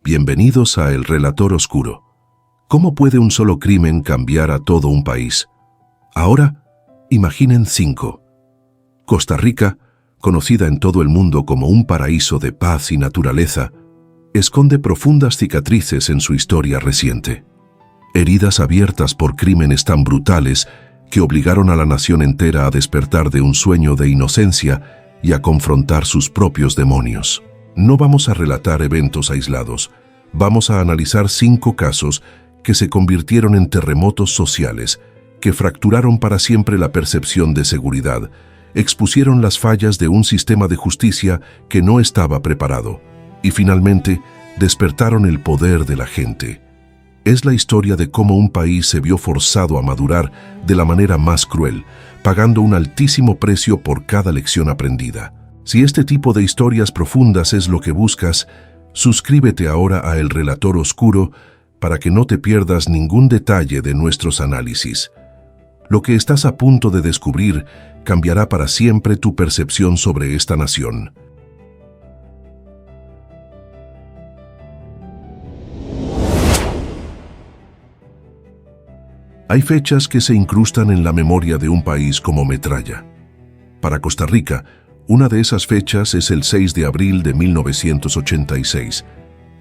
Bienvenidos a El Relator Oscuro. ¿Cómo puede un solo crimen cambiar a todo un país? Ahora, imaginen 5. Costa Rica, conocida en todo el mundo como un paraíso de paz y naturaleza, esconde profundas cicatrices en su historia reciente. Heridas abiertas por crímenes tan brutales que obligaron a la nación entera a despertar de un sueño de inocencia y a confrontar sus propios demonios. No vamos a relatar eventos aislados, vamos a analizar 5 casos que se convirtieron en terremotos sociales, que fracturaron para siempre la percepción de seguridad, expusieron las fallas de un sistema de justicia que no estaba preparado, y finalmente despertaron el poder de la gente. Es la historia de cómo un país se vio forzado a madurar de la manera más cruel, pagando un altísimo precio por cada lección aprendida. Si este tipo de historias profundas es lo que buscas, suscríbete ahora a El Relator Oscuro para que no te pierdas ningún detalle de nuestros análisis. Lo que estás a punto de descubrir cambiará para siempre tu percepción sobre esta nación. Hay fechas que se incrustan en la memoria de un país como metralla. Para Costa Rica, una de esas fechas es el 6 de abril de 1986.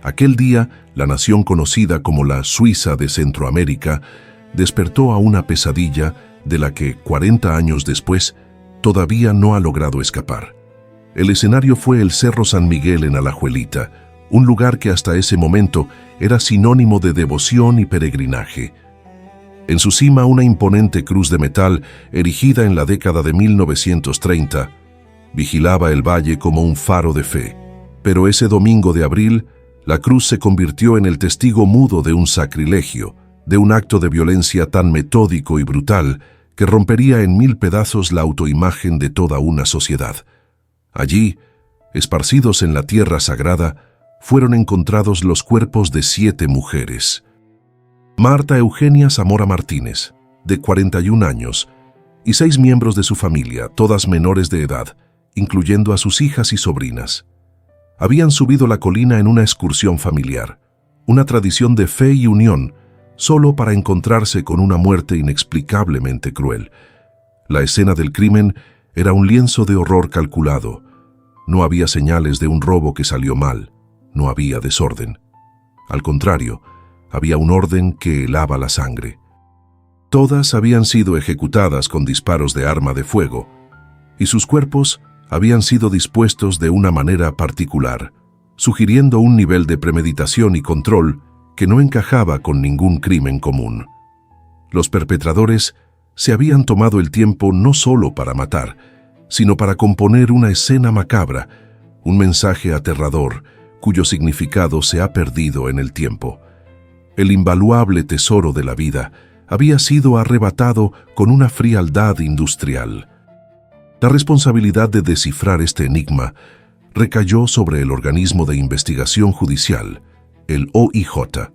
Aquel día, la nación conocida como la Suiza de Centroamérica despertó a una pesadilla de la que, 40 años después, todavía no ha logrado escapar. El escenario fue el Cerro San Miguel en Alajuelita, un lugar que hasta ese momento era sinónimo de devoción y peregrinaje. En su cima, una imponente cruz de metal, erigida en la década de 1930, vigilaba el valle como un faro de fe. Pero ese domingo de abril, la cruz se convirtió en el testigo mudo de un sacrilegio, de un acto de violencia tan metódico y brutal que rompería en 1000 pedazos la autoimagen de toda una sociedad. Allí, esparcidos en la tierra sagrada, fueron encontrados los cuerpos de 7 mujeres. Marta Eugenia Zamora Martínez, de 41 años, y 6 miembros de su familia, todas menores de edad, incluyendo a sus hijas y sobrinas. Habían subido la colina en una excursión familiar, una tradición de fe y unión, solo para encontrarse con una muerte inexplicablemente cruel. La escena del crimen era un lienzo de horror calculado. No había señales de un robo que salió mal, no había desorden. Al contrario, había un orden que helaba la sangre. Todas habían sido ejecutadas con disparos de arma de fuego, y sus cuerpos habían sido dispuestos de una manera particular, sugiriendo un nivel de premeditación y control que no encajaba con ningún crimen común. Los perpetradores se habían tomado el tiempo no solo para matar, sino para componer una escena macabra, un mensaje aterrador cuyo significado se ha perdido en el tiempo. El invaluable tesoro de la vida había sido arrebatado con una frialdad industrial. La responsabilidad de descifrar este enigma recayó sobre el organismo de investigación judicial, el OIJ,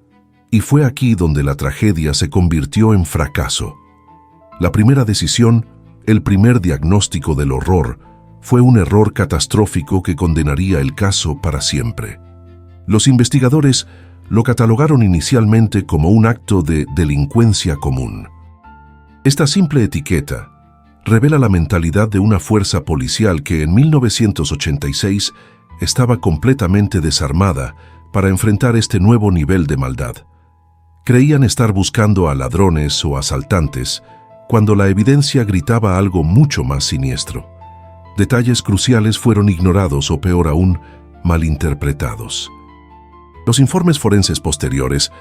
y fue aquí donde la tragedia se convirtió en fracaso. La primera decisión, el primer diagnóstico del horror, fue un error catastrófico que condenaría el caso para siempre. Los investigadores lo catalogaron inicialmente como un acto de delincuencia común. Esta simple etiqueta revela la mentalidad de una fuerza policial que en 1986 estaba completamente desarmada para enfrentar este nuevo nivel de maldad. Creían estar buscando a ladrones o asaltantes, cuando la evidencia gritaba algo mucho más siniestro. Detalles cruciales fueron ignorados o, peor aún, malinterpretados. Los informes forenses posteriores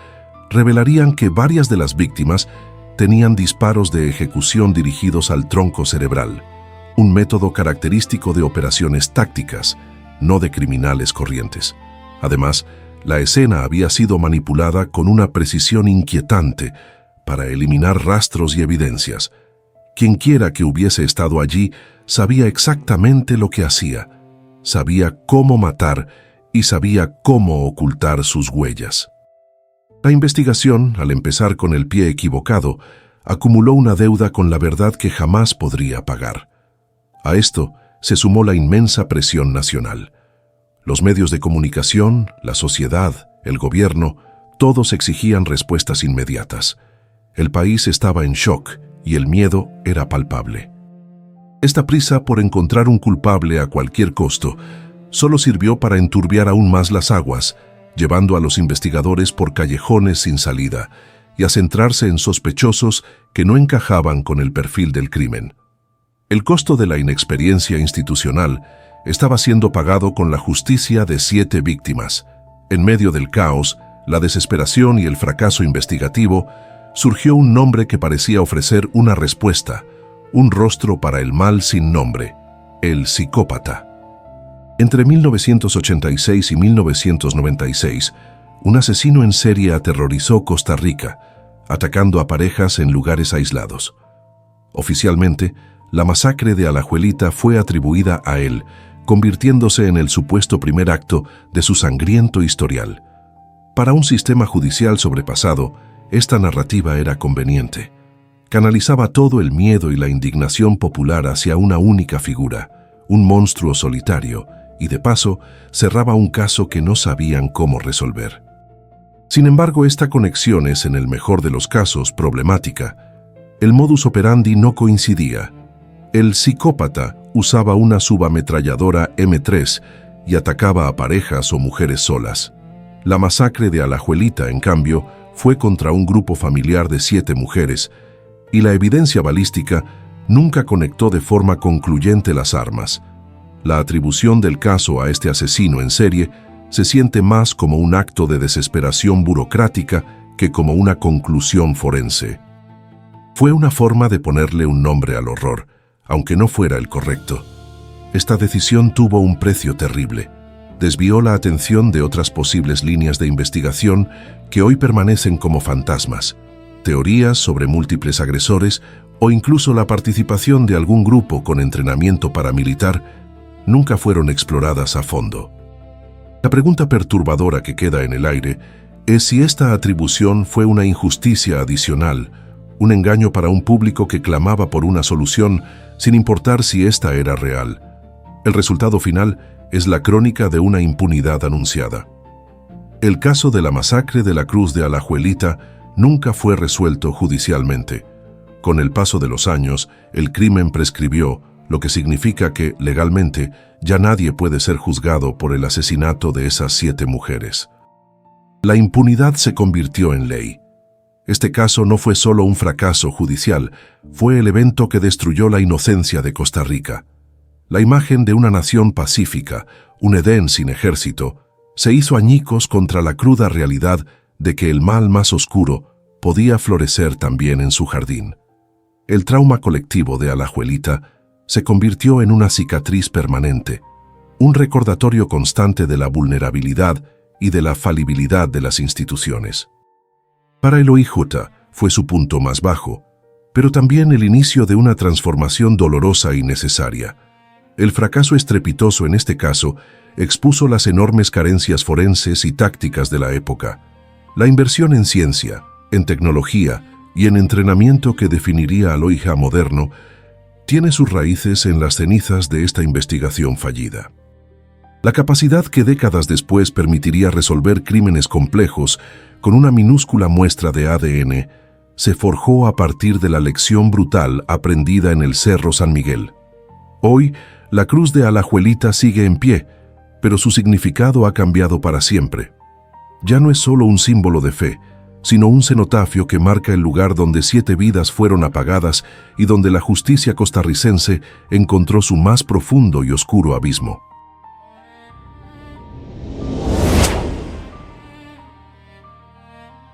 revelarían que varias de las víctimas tenían disparos de ejecución dirigidos al tronco cerebral, un método característico de operaciones tácticas, no de criminales corrientes. Además, la escena había sido manipulada con una precisión inquietante para eliminar rastros y evidencias. Quienquiera que hubiese estado allí sabía exactamente lo que hacía, sabía cómo matar y sabía cómo ocultar sus huellas. La investigación, al empezar con el pie equivocado, acumuló una deuda con la verdad que jamás podría pagar. A esto se sumó la inmensa presión nacional. Los medios de comunicación, la sociedad, el gobierno, todos exigían respuestas inmediatas. El país estaba en shock y el miedo era palpable. Esta prisa por encontrar un culpable a cualquier costo solo sirvió para enturbiar aún más las aguas, llevando a los investigadores por callejones sin salida y a centrarse en sospechosos que no encajaban con el perfil del crimen. El costo de la inexperiencia institucional estaba siendo pagado con la justicia de 7 víctimas. En medio del caos, la desesperación y el fracaso investigativo, surgió un nombre que parecía ofrecer una respuesta, un rostro para el mal sin nombre: el psicópata. Entre 1986 y 1996, un asesino en serie aterrorizó Costa Rica, atacando a parejas en lugares aislados. Oficialmente, la masacre de Alajuelita fue atribuida a él, convirtiéndose en el supuesto primer acto de su sangriento historial. Para un sistema judicial sobrepasado, esta narrativa era conveniente. Canalizaba todo el miedo y la indignación popular hacia una única figura, un monstruo solitario, y de paso cerraba un caso que no sabían cómo resolver. Sin embargo, esta conexión es, en el mejor de los casos, problemática. El modus operandi no coincidía. El psicópata usaba una subametralladora M3 y atacaba a parejas o mujeres solas. La masacre de Alajuelita, en cambio, fue contra un grupo familiar de 7 mujeres, y la evidencia balística nunca conectó de forma concluyente las armas. La atribución del caso a este asesino en serie se siente más como un acto de desesperación burocrática que como una conclusión forense. Fue una forma de ponerle un nombre al horror, aunque no fuera el correcto. Esta decisión tuvo un precio terrible. Desvió la atención de otras posibles líneas de investigación que hoy permanecen como fantasmas, teorías sobre múltiples agresores o incluso la participación de algún grupo con entrenamiento paramilitar nunca fueron exploradas a fondo. La pregunta perturbadora que queda en el aire es si esta atribución fue una injusticia adicional, un engaño para un público que clamaba por una solución sin importar si esta era real. El resultado final es la crónica de una impunidad anunciada. El caso de la masacre de la Cruz de Alajuelita nunca fue resuelto judicialmente. Con el paso de los años, el crimen prescribió, lo que significa que, legalmente, ya nadie puede ser juzgado por el asesinato de esas 7 mujeres. La impunidad se convirtió en ley. Este caso no fue solo un fracaso judicial, fue el evento que destruyó la inocencia de Costa Rica. La imagen de una nación pacífica, un Edén sin ejército, se hizo añicos contra la cruda realidad de que el mal más oscuro podía florecer también en su jardín. El trauma colectivo de Alajuelita se convirtió en una cicatriz permanente, un recordatorio constante de la vulnerabilidad y de la falibilidad de las instituciones. Para el OIJ fue su punto más bajo, pero también el inicio de una transformación dolorosa y necesaria. El fracaso estrepitoso en este caso expuso las enormes carencias forenses y tácticas de la época. La inversión en ciencia, en tecnología y en entrenamiento que definiría al OIJ moderno tiene sus raíces en las cenizas de esta investigación fallida. La capacidad que décadas después permitiría resolver crímenes complejos con una minúscula muestra de ADN se forjó a partir de la lección brutal aprendida en el Cerro San Miguel. Hoy, la Cruz de Alajuelita sigue en pie, pero su significado ha cambiado para siempre. Ya no es solo un símbolo de fe, sino un cenotafio que marca el lugar donde 7 vidas fueron apagadas y donde la justicia costarricense encontró su más profundo y oscuro abismo.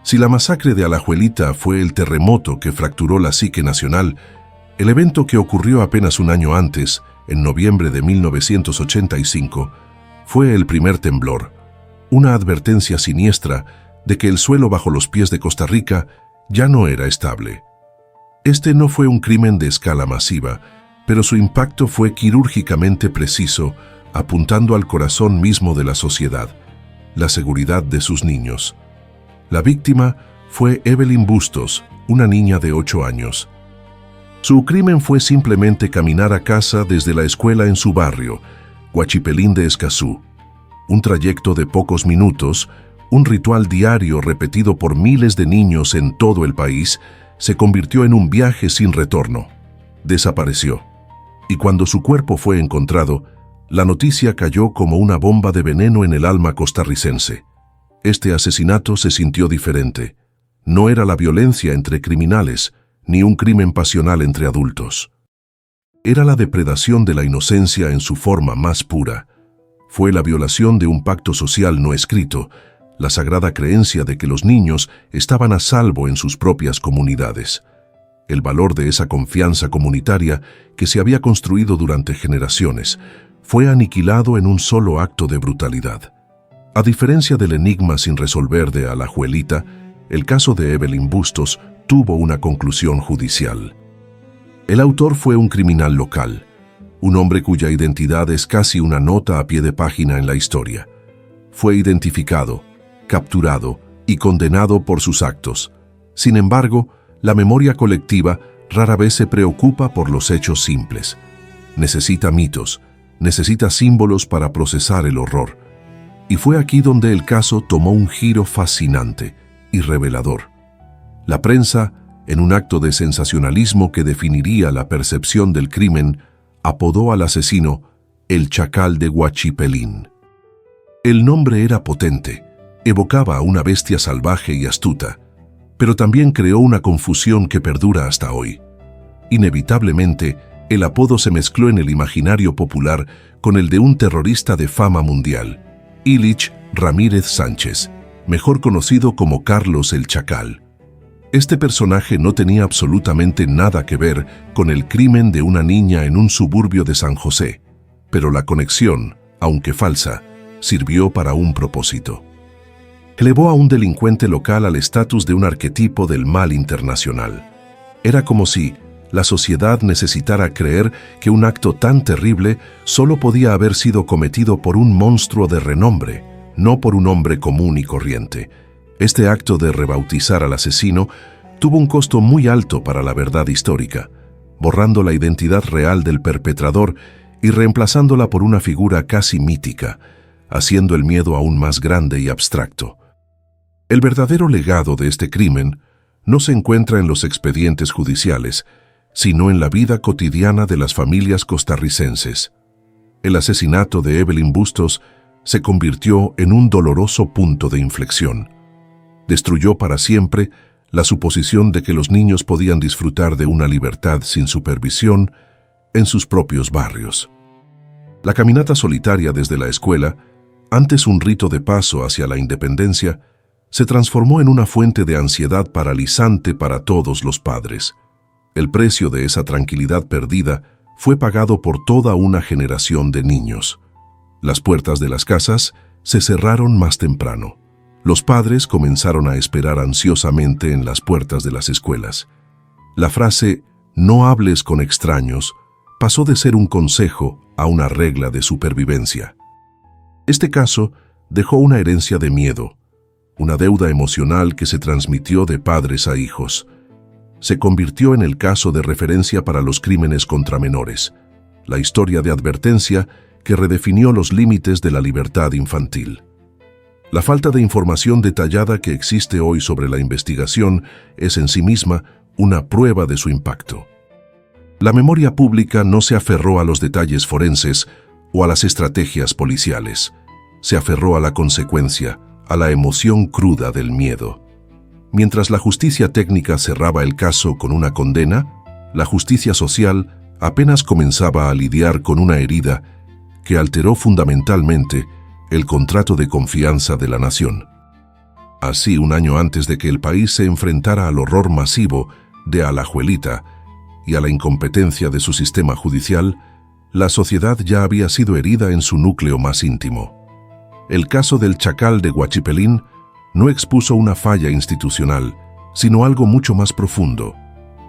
Si la masacre de Alajuelita fue el terremoto que fracturó la psique nacional, el evento que ocurrió apenas un año antes, en noviembre de 1985, fue el primer temblor, una advertencia siniestra de que el suelo bajo los pies de Costa Rica ya no era estable. Este no fue un crimen de escala masiva, pero su impacto fue quirúrgicamente preciso, apuntando al corazón mismo de la sociedad, la seguridad de sus niños. La víctima fue Evelyn Bustos, una niña de 8 años. Su crimen fue simplemente caminar a casa desde la escuela en su barrio, Huachipelín de Escazú. Un trayecto de pocos minutos, un ritual diario repetido por miles de niños en todo el país, se convirtió en un viaje sin retorno. Desapareció. Y cuando su cuerpo fue encontrado, la noticia cayó como una bomba de veneno en el alma costarricense. Este asesinato se sintió diferente. No era la violencia entre criminales, ni un crimen pasional entre adultos. Era la depredación de la inocencia en su forma más pura. Fue la violación de un pacto social no escrito, la sagrada creencia de que los niños estaban a salvo en sus propias comunidades. El valor de esa confianza comunitaria que se había construido durante generaciones fue aniquilado en un solo acto de brutalidad. A diferencia del enigma sin resolver de Alajuelita, el caso de Evelyn Bustos tuvo una conclusión judicial. El autor fue un criminal local, un hombre cuya identidad es casi una nota a pie de página en la historia. Fue identificado, capturado y condenado por sus actos. Sin embargo, la memoria colectiva rara vez se preocupa por los hechos simples. Necesita mitos, necesita símbolos para procesar el horror. Y fue aquí donde el caso tomó un giro fascinante y revelador. La prensa, en un acto de sensacionalismo que definiría la percepción del crimen, apodó al asesino el Chacal de Huachipelín. El nombre era potente, evocaba a una bestia salvaje y astuta, pero también creó una confusión que perdura hasta hoy. Inevitablemente, el apodo se mezcló en el imaginario popular con el de un terrorista de fama mundial, Ilich Ramírez Sánchez, mejor conocido como Carlos el Chacal. Este personaje no tenía absolutamente nada que ver con el crimen de una niña en un suburbio de San José, pero la conexión, aunque falsa, sirvió para un propósito. Elevó a un delincuente local al estatus de un arquetipo del mal internacional. Era como si la sociedad necesitara creer que un acto tan terrible solo podía haber sido cometido por un monstruo de renombre, no por un hombre común y corriente. Este acto de rebautizar al asesino tuvo un costo muy alto para la verdad histórica, borrando la identidad real del perpetrador y reemplazándola por una figura casi mítica, haciendo el miedo aún más grande y abstracto. El verdadero legado de este crimen no se encuentra en los expedientes judiciales, sino en la vida cotidiana de las familias costarricenses. El asesinato de Evelyn Bustos se convirtió en un doloroso punto de inflexión. Destruyó para siempre la suposición de que los niños podían disfrutar de una libertad sin supervisión en sus propios barrios. La caminata solitaria desde la escuela, antes un rito de paso hacia la independencia, se transformó en una fuente de ansiedad paralizante para todos los padres. El precio de esa tranquilidad perdida fue pagado por toda una generación de niños. Las puertas de las casas se cerraron más temprano. Los padres comenzaron a esperar ansiosamente en las puertas de las escuelas. La frase «no hables con extraños» pasó de ser un consejo a una regla de supervivencia. Este caso dejó una herencia de miedo, una deuda emocional que se transmitió de padres a hijos. Se convirtió en el caso de referencia para los crímenes contra menores, la historia de advertencia que redefinió los límites de la libertad infantil. La falta de información detallada que existe hoy sobre la investigación es en sí misma una prueba de su impacto. La memoria pública no se aferró a los detalles forenses o a las estrategias policiales. Se aferró a la consecuencia, a la emoción cruda del miedo. Mientras la justicia técnica cerraba el caso con una condena, la justicia social apenas comenzaba a lidiar con una herida que alteró fundamentalmente el contrato de confianza de la nación. Así, un año antes de que el país se enfrentara al horror masivo de Alajuelita y a la incompetencia de su sistema judicial, la sociedad ya había sido herida en su núcleo más íntimo. El caso del Chacal de Huachipelín no expuso una falla institucional, sino algo mucho más profundo: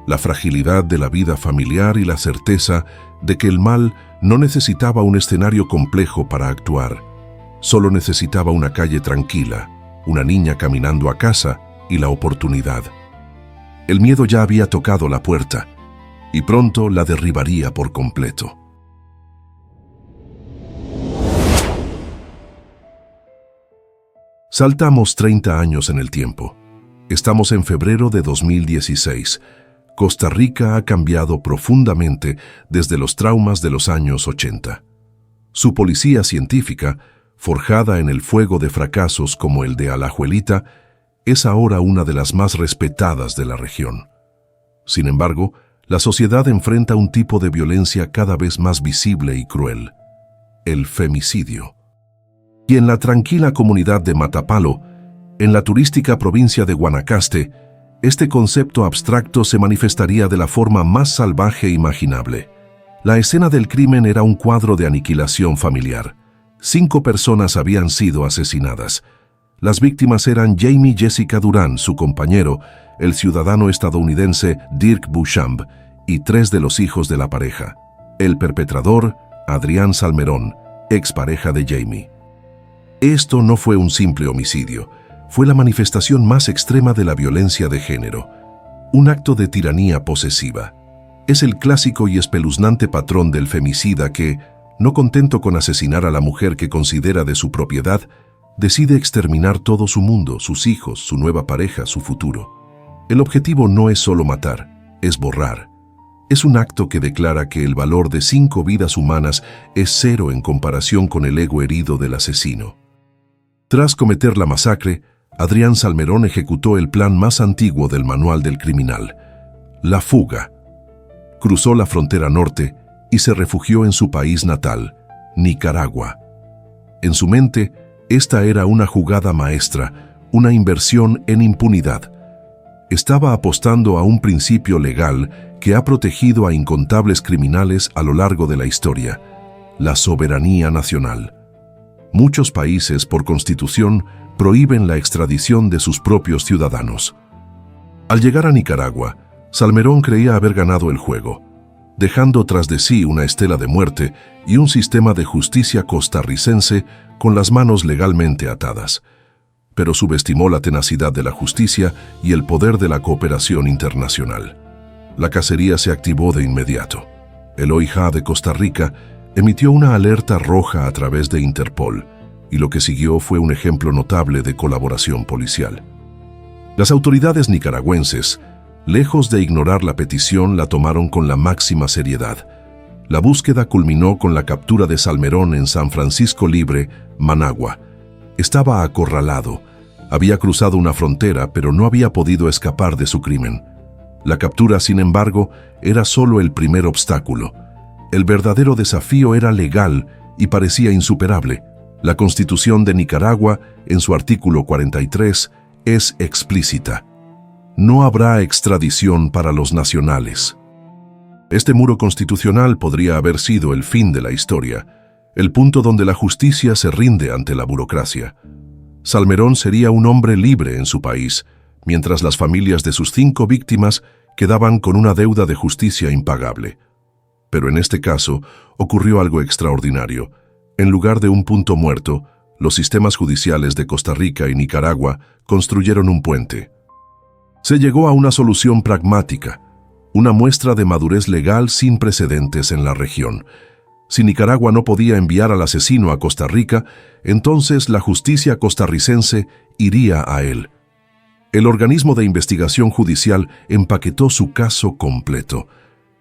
la fragilidad de la vida familiar y la certeza de que el mal no necesitaba un escenario complejo para actuar. Solo necesitaba una calle tranquila, una niña caminando a casa y la oportunidad. El miedo ya había tocado la puerta y pronto la derribaría por completo. Saltamos 30 años en el tiempo. Estamos en febrero de 2016. Costa Rica ha cambiado profundamente desde los traumas de los años 80. Su policía científica, forjada en el fuego de fracasos como el de Alajuelita, es ahora una de las más respetadas de la región. Sin embargo, la sociedad enfrenta un tipo de violencia cada vez más visible y cruel: el femicidio. Y en la tranquila comunidad de Matapalo, en la turística provincia de Guanacaste, este concepto abstracto se manifestaría de la forma más salvaje imaginable. La escena del crimen era un cuadro de aniquilación familiar. 5 personas habían sido asesinadas. Las víctimas eran Jamie Jessica Durán, su compañero, el ciudadano estadounidense Dirk Beauchamp, y 3 de los hijos de la pareja. El perpetrador, Adrián Salmerón, expareja de Jamie. Esto no fue un simple homicidio, fue la manifestación más extrema de la violencia de género, un acto de tiranía posesiva. Es el clásico y espeluznante patrón del femicida que, no contento con asesinar a la mujer que considera de su propiedad, decide exterminar todo su mundo, sus hijos, su nueva pareja, su futuro. El objetivo no es solo matar, es borrar. Es un acto que declara que el valor de 5 vidas humanas es 0 en comparación con el ego herido del asesino. Tras cometer la masacre, Adrián Salmerón ejecutó el plan más antiguo del manual del criminal: la fuga. Cruzó la frontera norte y se refugió en su país natal, Nicaragua. En su mente, esta era una jugada maestra, una inversión en impunidad. Estaba apostando a un principio legal que ha protegido a incontables criminales a lo largo de la historia: la soberanía nacional. Muchos países, por constitución, prohíben la extradición de sus propios ciudadanos. Al llegar a Nicaragua, Salmerón creía haber ganado el juego, dejando tras de sí una estela de muerte y un sistema de justicia costarricense con las manos legalmente atadas. Pero subestimó la tenacidad de la justicia y el poder de la cooperación internacional. La cacería se activó de inmediato. El OIJ de Costa Rica emitió una alerta roja a través de Interpol, y lo que siguió fue un ejemplo notable de colaboración policial. Las autoridades nicaragüenses, lejos de ignorar la petición, la tomaron con la máxima seriedad. La búsqueda culminó con la captura de Salmerón en San Francisco Libre, Managua. Estaba acorralado, había cruzado una frontera, pero no había podido escapar de su crimen. La captura, sin embargo, era solo el primer obstáculo. El verdadero desafío era legal y parecía insuperable. La Constitución de Nicaragua, en su artículo 43, es explícita: no habrá extradición para los nacionales. Este muro constitucional podría haber sido el fin de la historia, el punto donde la justicia se rinde ante la burocracia. Salmerón sería un hombre libre en su país, mientras las familias de sus 5 víctimas quedaban con una deuda de justicia impagable. Pero en este caso ocurrió algo extraordinario. En lugar de un punto muerto, los sistemas judiciales de Costa Rica y Nicaragua construyeron un puente. Se llegó a una solución pragmática, una muestra de madurez legal sin precedentes en la región. Si Nicaragua no podía enviar al asesino a Costa Rica, entonces la justicia costarricense iría a él. El organismo de investigación judicial empaquetó su caso completo.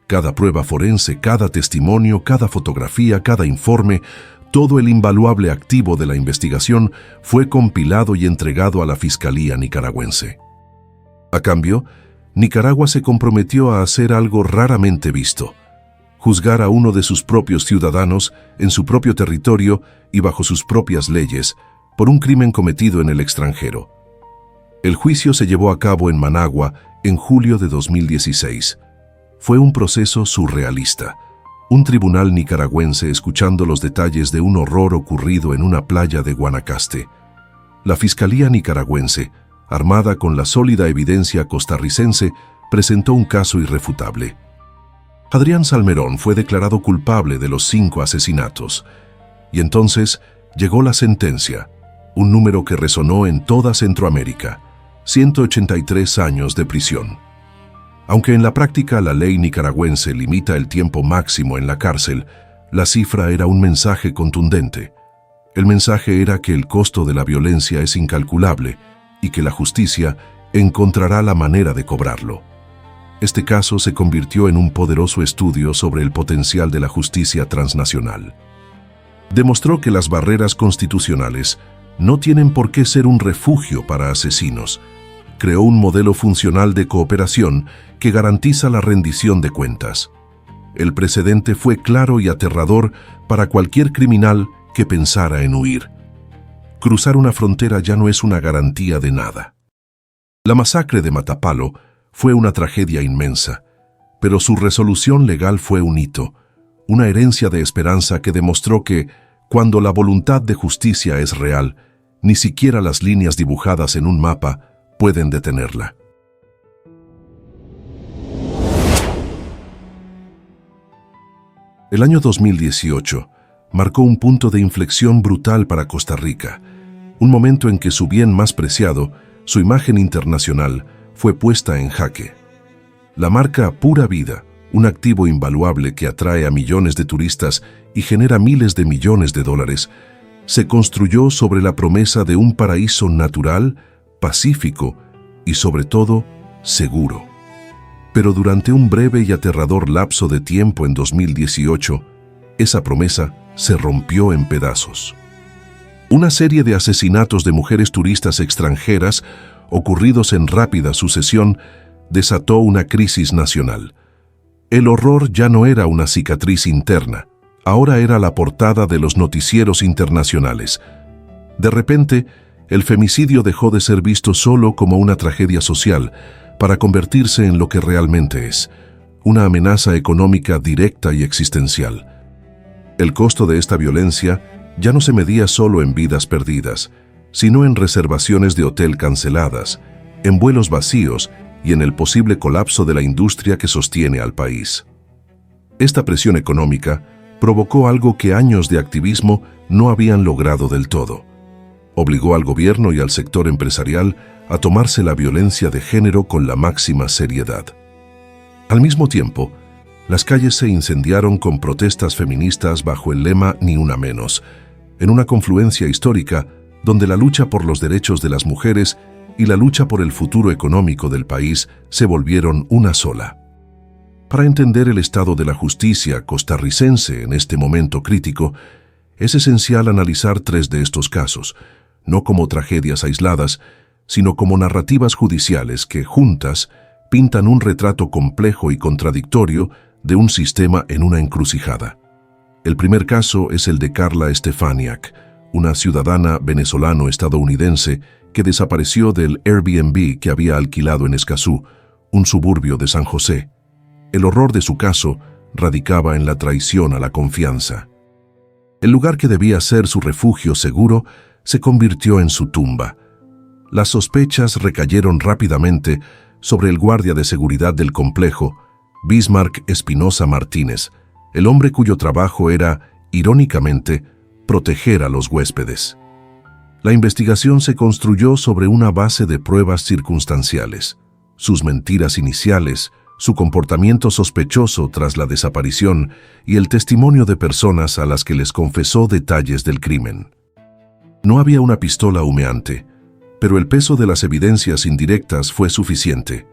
Cada prueba forense, cada testimonio, cada fotografía, cada informe, todo el invaluable activo de la investigación fue compilado y entregado a la Fiscalía nicaragüense. A cambio, Nicaragua se comprometió a hacer algo raramente visto: juzgar a uno de sus propios ciudadanos en su propio territorio y bajo sus propias leyes por un crimen cometido en el extranjero. El juicio se llevó a cabo en Managua en julio de 2016. Fue un proceso surrealista. Un tribunal nicaragüense escuchando los detalles de un horror ocurrido en una playa de Guanacaste. La Fiscalía nicaragüense, armada con la sólida evidencia costarricense, presentó un caso irrefutable. Adrián Salmerón fue declarado culpable de los 5 asesinatos. Y entonces llegó la sentencia, un número que resonó en toda Centroamérica: 183 años de prisión. Aunque en la práctica la ley nicaragüense limita el tiempo máximo en la cárcel, la cifra era un mensaje contundente. El mensaje era que el costo de la violencia es incalculable y que la justicia encontrará la manera de cobrarlo. Este caso se convirtió en un poderoso estudio sobre el potencial de la justicia transnacional. Demostró que las barreras constitucionales no tienen por qué ser un refugio para asesinos. Creó un modelo funcional de cooperación que garantiza la rendición de cuentas. El precedente fue claro y aterrador para cualquier criminal que pensara en huir. Cruzar una frontera ya no es una garantía de nada. La masacre de Matapalo fue una tragedia inmensa, pero su resolución legal fue un hito, una herencia de esperanza que demostró que, cuando la voluntad de justicia es real, ni siquiera las líneas dibujadas en un mapa pueden detenerla. El año 2018 marcó un punto de inflexión brutal para Costa Rica, un momento en que su bien más preciado, su imagen internacional, fue puesta en jaque. La marca Pura Vida, un activo invaluable que atrae a millones de turistas y genera miles de millones de dólares, se construyó sobre la promesa de un paraíso natural, pacífico y, sobre todo, seguro. Pero durante un breve y aterrador lapso de tiempo en 2018, esa promesa se rompió en pedazos. Una serie de asesinatos de mujeres turistas extranjeras, ocurridos en rápida sucesión, desató una crisis nacional. El horror ya no era una cicatriz interna, ahora era la portada de los noticieros internacionales. De repente, el femicidio dejó de ser visto solo como una tragedia social, para convertirse en lo que realmente es, una amenaza económica directa y existencial. El costo de esta violencia ya no se medía solo en vidas perdidas, sino en reservaciones de hotel canceladas, en vuelos vacíos y en el posible colapso de la industria que sostiene al país. Esta presión económica provocó algo que años de activismo no habían logrado del todo. Obligó al gobierno y al sector empresarial a tomarse la violencia de género con la máxima seriedad. Al mismo tiempo, las calles se incendiaron con protestas feministas bajo el lema Ni una menos, en una confluencia histórica donde la lucha por los derechos de las mujeres y la lucha por el futuro económico del país se volvieron una sola. Para entender el estado de la justicia costarricense en este momento crítico, es esencial analizar 3 de estos casos, no como tragedias aisladas, sino como narrativas judiciales que, juntas, pintan un retrato complejo y contradictorio de un sistema en una encrucijada. El primer caso es el de Carla Stefaniak, una ciudadana venezolano-estadounidense que desapareció del Airbnb que había alquilado en Escazú, un suburbio de San José. El horror de su caso radicaba en la traición a la confianza. El lugar que debía ser su refugio seguro se convirtió en su tumba. Las sospechas recayeron rápidamente sobre el guardia de seguridad del complejo, Bismarck Espinosa Martínez, el hombre cuyo trabajo era, irónicamente, proteger a los huéspedes. La investigación se construyó sobre una base de pruebas circunstanciales, sus mentiras iniciales, su comportamiento sospechoso tras la desaparición y el testimonio de personas a las que les confesó detalles del crimen. No había una pistola humeante, pero el peso de las evidencias indirectas fue suficiente.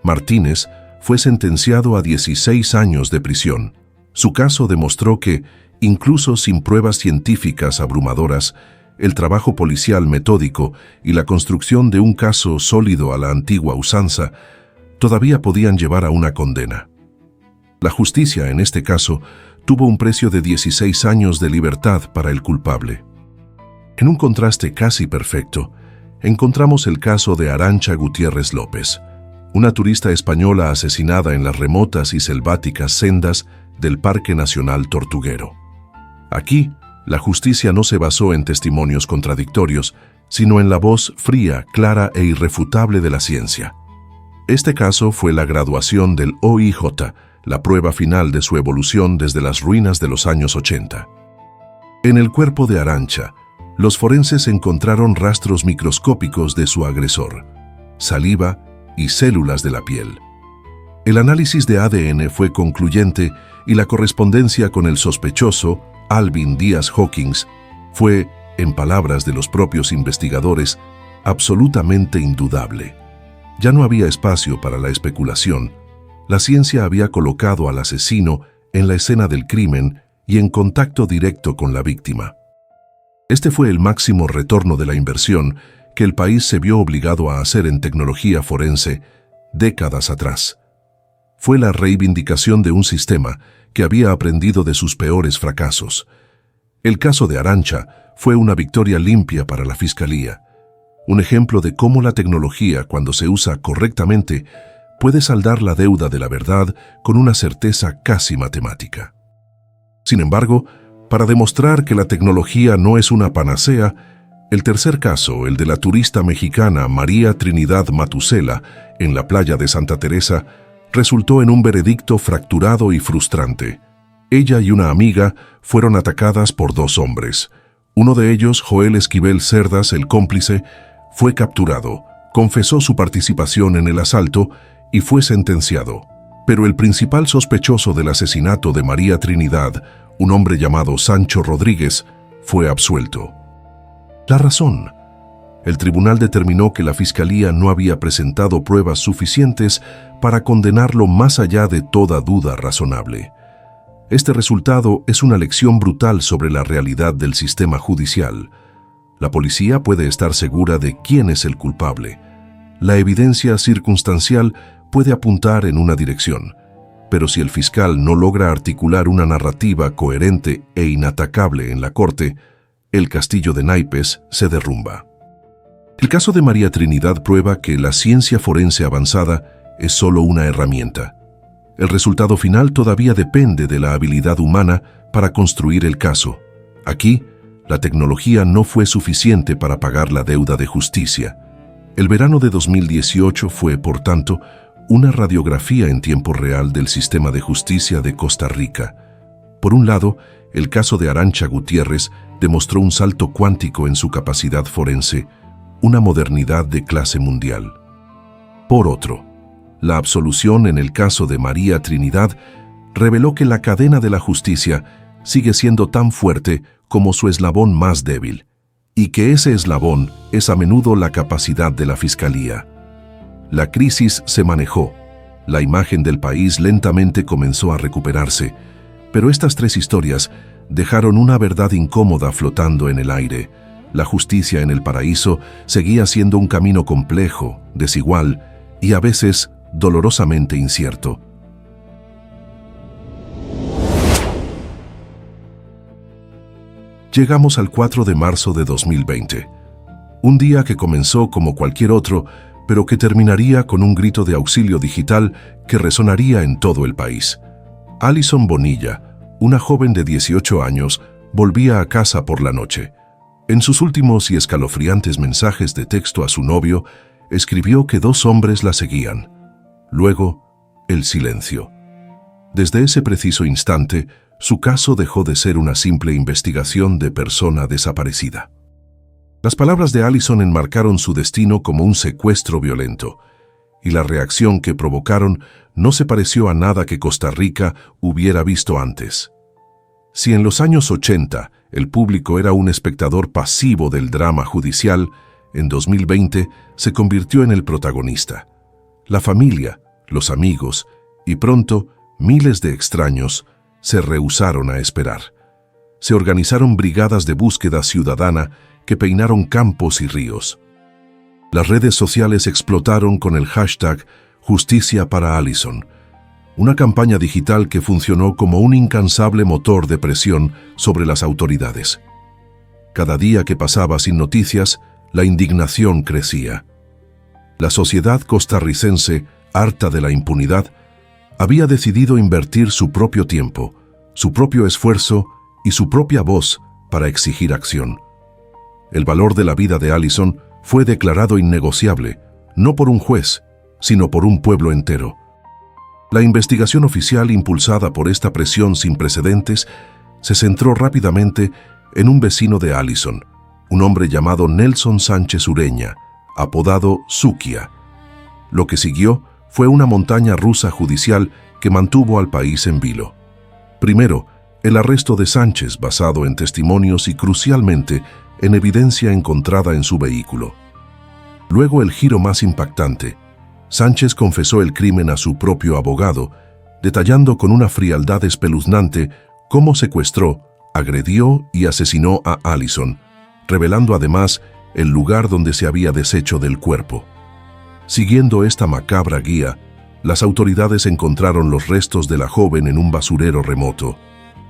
Martínez fue sentenciado a 16 años de prisión. Su caso demostró que, incluso sin pruebas científicas abrumadoras, el trabajo policial metódico y la construcción de un caso sólido a la antigua usanza todavía podían llevar a una condena. La justicia, en este caso, tuvo un precio de 16 años de libertad para el culpable. En un contraste casi perfecto, encontramos el caso de Arantxa Gutiérrez López, una turista española asesinada en las remotas y selváticas sendas del Parque Nacional Tortuguero. Aquí, la justicia no se basó en testimonios contradictorios, sino en la voz fría, clara e irrefutable de la ciencia. Este caso fue la graduación del OIJ, la prueba final de su evolución desde las ruinas de los años 80. En el cuerpo de Arantxa, los forenses encontraron rastros microscópicos de su agresor, saliva y células de la piel. El análisis de ADN fue concluyente y la correspondencia con el sospechoso, Alvin Díaz Hawkins, fue en palabras de los propios investigadores, absolutamente indudable. Ya no había espacio para la especulación. La ciencia había colocado al asesino en la escena del crimen y en contacto directo con la víctima. Este fue el máximo retorno de la inversión que el país se vio obligado a hacer en tecnología forense décadas atrás. Fue la reivindicación de un sistema que había aprendido de sus peores fracasos. El caso de Arantxa fue una victoria limpia para la Fiscalía, un ejemplo de cómo la tecnología, cuando se usa correctamente, puede saldar la deuda de la verdad con una certeza casi matemática. Sin embargo, para demostrar que la tecnología no es una panacea, el tercer caso, el de la turista mexicana María Trinidad Matusela, en la playa de Santa Teresa, resultó en un veredicto fracturado y frustrante. Ella y una amiga fueron atacadas por dos hombres. Uno de ellos, Joel Esquivel Cerdas, el cómplice, fue capturado, confesó su participación en el asalto y fue sentenciado. Pero el principal sospechoso del asesinato de María Trinidad, un hombre llamado Sancho Rodríguez, fue absuelto. La razón. El tribunal determinó que la Fiscalía no había presentado pruebas suficientes para condenarlo más allá de toda duda razonable. Este resultado es una lección brutal sobre la realidad del sistema judicial. La policía puede estar segura de quién es el culpable. La evidencia circunstancial puede apuntar en una dirección, pero si el fiscal no logra articular una narrativa coherente e inatacable en la corte, el castillo de naipes se derrumba. El caso de María Trinidad prueba que la ciencia forense avanzada es solo una herramienta. El resultado final todavía depende de la habilidad humana para construir el caso. Aquí, la tecnología no fue suficiente para pagar la deuda de justicia. El verano de 2018 fue, por tanto, una radiografía en tiempo real del sistema de justicia de Costa Rica. Por un lado, el caso de Arantxa Gutiérrez demostró un salto cuántico en su capacidad forense, una modernidad de clase mundial. Por otro, la absolución en el caso de María Trinidad reveló que la cadena de la justicia sigue siendo tan fuerte como su eslabón más débil, y que ese eslabón es a menudo la capacidad de la Fiscalía. La crisis se manejó, la imagen del país lentamente comenzó a recuperarse, pero estas tres historias dejaron una verdad incómoda flotando en el aire. La justicia en el paraíso seguía siendo un camino complejo, desigual y a veces dolorosamente incierto. Llegamos al 4 de marzo de 2020, un día que comenzó como cualquier otro, pero que terminaría con un grito de auxilio digital que resonaría en todo el país. Alison Bonilla, una joven de 18 años, volvía a casa por la noche. En sus últimos y escalofriantes mensajes de texto a su novio, escribió que dos hombres la seguían. Luego, el silencio. Desde ese preciso instante, su caso dejó de ser una simple investigación de persona desaparecida. Las palabras de Alison enmarcaron su destino como un secuestro violento, y la reacción que provocaron no se pareció a nada que Costa Rica hubiera visto antes. Si en los años 80 el público era un espectador pasivo del drama judicial, en 2020 se convirtió en el protagonista. La familia, los amigos y pronto miles de extraños se rehusaron a esperar. Se organizaron brigadas de búsqueda ciudadana que peinaron campos y ríos. Las redes sociales explotaron con el hashtag Justicia para Alison, una campaña digital que funcionó como un incansable motor de presión sobre las autoridades. Cada día que pasaba sin noticias, la indignación crecía. La sociedad costarricense, harta de la impunidad, había decidido invertir su propio tiempo, su propio esfuerzo y su propia voz para exigir acción. El valor de la vida de Alison fue declarado innegociable, no por un juez, sino por un pueblo entero. La investigación oficial impulsada por esta presión sin precedentes se centró rápidamente en un vecino de Alison, un hombre llamado Nelson Sánchez Ureña, apodado Suquia. Lo que siguió fue una montaña rusa judicial que mantuvo al país en vilo. Primero, el arresto de Sánchez basado en testimonios y, crucialmente, en evidencia encontrada en su vehículo. Luego, el giro más impactante. Sánchez confesó el crimen a su propio abogado, detallando con una frialdad espeluznante cómo secuestró, agredió y asesinó a Allison, revelando además el lugar donde se había deshecho del cuerpo. Siguiendo esta macabra guía, las autoridades encontraron los restos de la joven en un basurero remoto.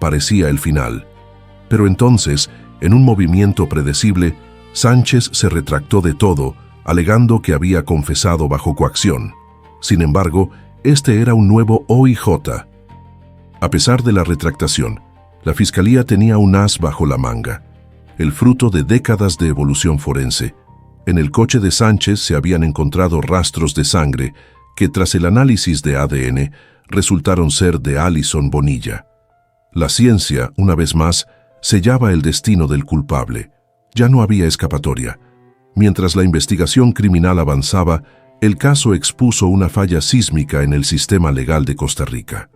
Parecía el final. Pero entonces, en un movimiento predecible, Sánchez se retractó de todo, alegando que había confesado bajo coacción. Sin embargo, este era un nuevo OIJ. A pesar de la retractación, la Fiscalía tenía un as bajo la manga, el fruto de décadas de evolución forense. En el coche de Sánchez se habían encontrado rastros de sangre que, tras el análisis de ADN, resultaron ser de Allison Bonilla. La ciencia, una vez más, sellaba el destino del culpable. Ya no había escapatoria. Mientras la investigación criminal avanzaba, el caso expuso una falla sísmica en el sistema legal de Costa Rica.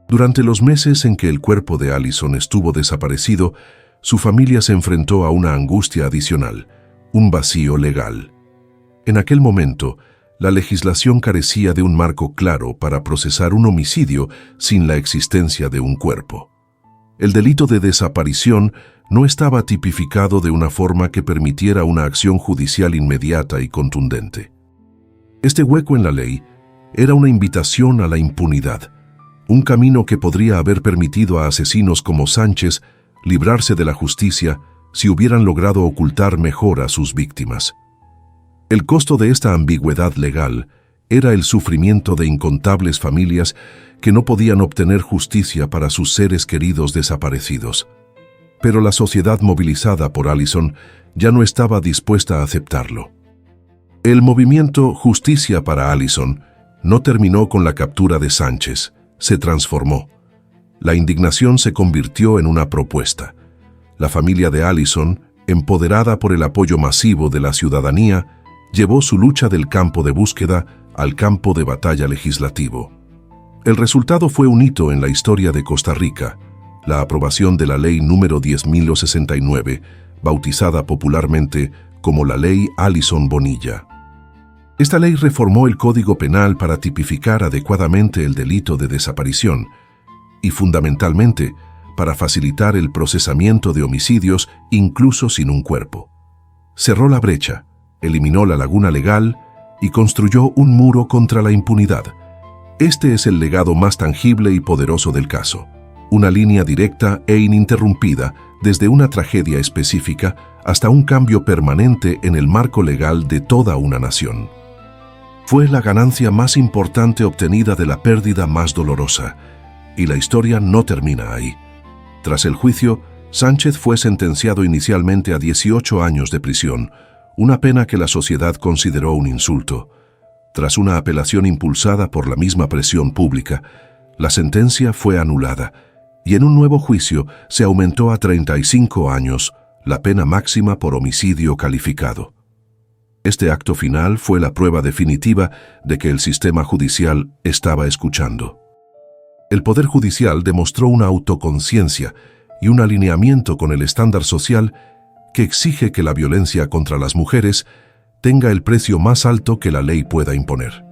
Durante los meses en que el cuerpo de Allison estuvo desaparecido, su familia se enfrentó a una angustia adicional, un vacío legal. En aquel momento, la legislación carecía de un marco claro para procesar un homicidio sin la existencia de un cuerpo. El delito de desaparición no estaba tipificado de una forma que permitiera una acción judicial inmediata y contundente. Este hueco en la ley era una invitación a la impunidad, un camino que podría haber permitido a asesinos como Sánchez librarse de la justicia si hubieran logrado ocultar mejor a sus víctimas. El costo de esta ambigüedad legal era el sufrimiento de incontables familias que no podían obtener justicia para sus seres queridos desaparecidos. Pero la sociedad movilizada por Allison ya no estaba dispuesta a aceptarlo. El movimiento Justicia para Allison no terminó con la captura de Sánchez, se transformó. La indignación se convirtió en una propuesta. La familia de Allison, empoderada por el apoyo masivo de la ciudadanía, llevó su lucha del campo de búsqueda al campo de batalla legislativo. El resultado fue un hito en la historia de Costa Rica, la aprobación de la Ley número 10.069, bautizada popularmente como la Ley Allison Bonilla. Esta ley reformó el Código Penal para tipificar adecuadamente el delito de desaparición y, fundamentalmente, para facilitar el procesamiento de homicidios incluso sin un cuerpo. Cerró la brecha, eliminó la laguna legal y construyó un muro contra la impunidad. Este es el legado más tangible y poderoso del caso. Una línea directa e ininterrumpida desde una tragedia específica hasta un cambio permanente en el marco legal de toda una nación. Fue la ganancia más importante obtenida de la pérdida más dolorosa, y la historia no termina ahí. Tras el juicio, Sánchez fue sentenciado inicialmente a 18 años de prisión, una pena que la sociedad consideró un insulto. Tras una apelación impulsada por la misma presión pública, la sentencia fue anulada, y en un nuevo juicio se aumentó a 35 años, la pena máxima por homicidio calificado. Este acto final fue la prueba definitiva de que el sistema judicial estaba escuchando. El Poder Judicial demostró una autoconciencia y un alineamiento con el estándar social que exige que la violencia contra las mujeres tenga el precio más alto que la ley pueda imponer.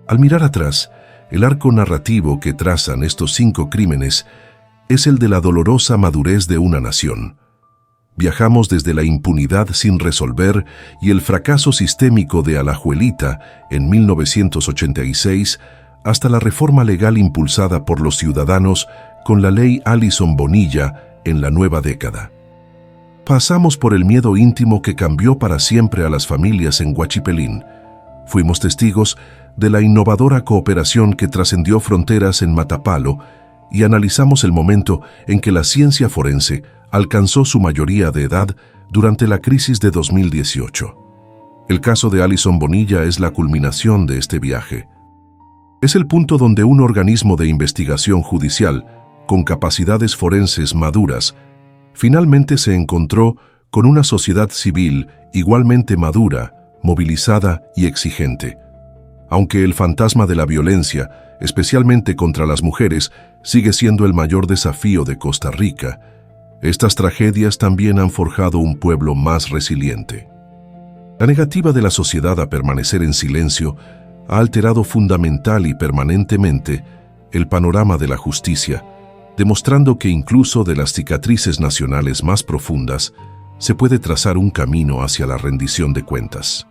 Al mirar atrás, el arco narrativo que trazan estos 5 crímenes es el de la dolorosa madurez de una nación. Viajamos desde la impunidad sin resolver y el fracaso sistémico de Alajuelita en 1986 hasta la reforma legal impulsada por los ciudadanos con la ley Allison Bonilla en la nueva década. Pasamos por el miedo íntimo que cambió para siempre a las familias en Huachipelín. Fuimos testigos de la innovadora cooperación que trascendió fronteras en Matapalo y analizamos el momento en que la ciencia forense alcanzó su mayoría de edad durante la crisis de 2018. El caso de Allison Bonilla es la culminación de este viaje. Es el punto donde un organismo de investigación judicial, con capacidades forenses maduras, finalmente se encontró con una sociedad civil igualmente madura, movilizada y exigente. Aunque el fantasma de la violencia, especialmente contra las mujeres, sigue siendo el mayor desafío de Costa Rica, estas tragedias también han forjado un pueblo más resiliente. La negativa de la sociedad a permanecer en silencio ha alterado fundamental y permanentemente el panorama de la justicia, demostrando que incluso de las cicatrices nacionales más profundas se puede trazar un camino hacia la rendición de cuentas.